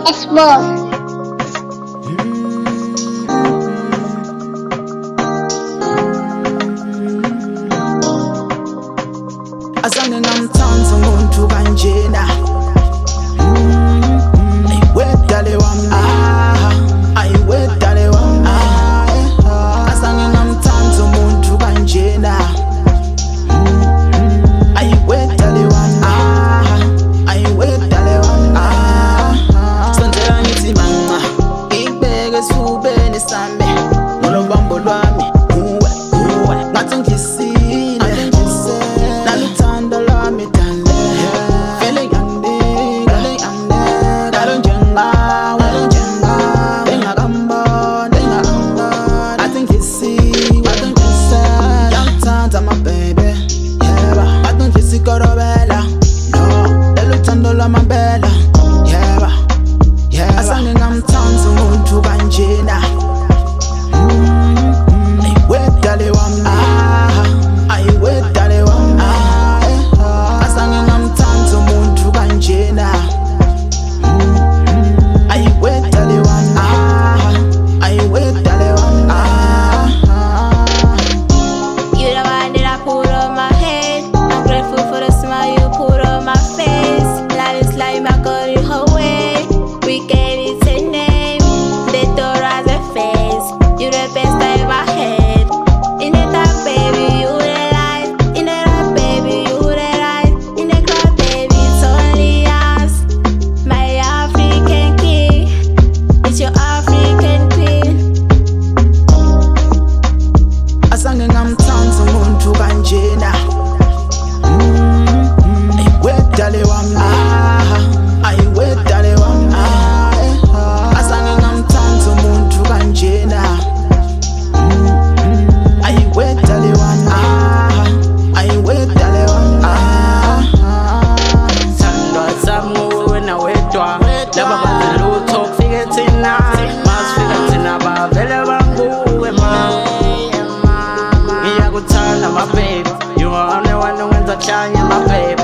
Explore. Azange ngamthanda umuntu kanjena. Ayiwedale wami, ayiwedale wami. Azange ngamthanda umuntu kanjena. Ayiwedale wami, ayiwedale wami. Sondela ngithi manga, ngibeke esifubeni sami, nolobambo lwami uwe ngathi ngisile. Naluthando lwami dale, vele ngiyanika ngalo njengawe, engakamboni ngathi ngisiwe, ngiyamthanda my baby, yeba ngathi ngisikorobela, no leluthando lwamambela, yeba azange ngamthanda umuntu kanjena. Ayiwedale wami, ayiwedale wami. Azange ngamthanda umuntu kanjena. Ayiwedale wami, ayiwedale wami. You the one that I put on my head. I'm grateful for the smile you put on my face. Life is like my girl, you whole way. We gave it a name. Lethoo as a face. You the best I ever had. In the dark, baby, you the light. In the dark, baby, you the light. In the crowd, baby, it's only us. My African king, it's your African queen. Azange ngamthanda umuntu kanjena. Ayiwedale wami, ayiwedale wami. Azange ngamthanda umuntu kanjena. Ayiwedale wami, ayiwedale wami. Thandwa sami wena wedwa, laba bantu Lethoo kufike thina, masifika thina bavele banguwe ma. Ngiyakuthanda my baby, you are the one who wenza kuhlanya my baby.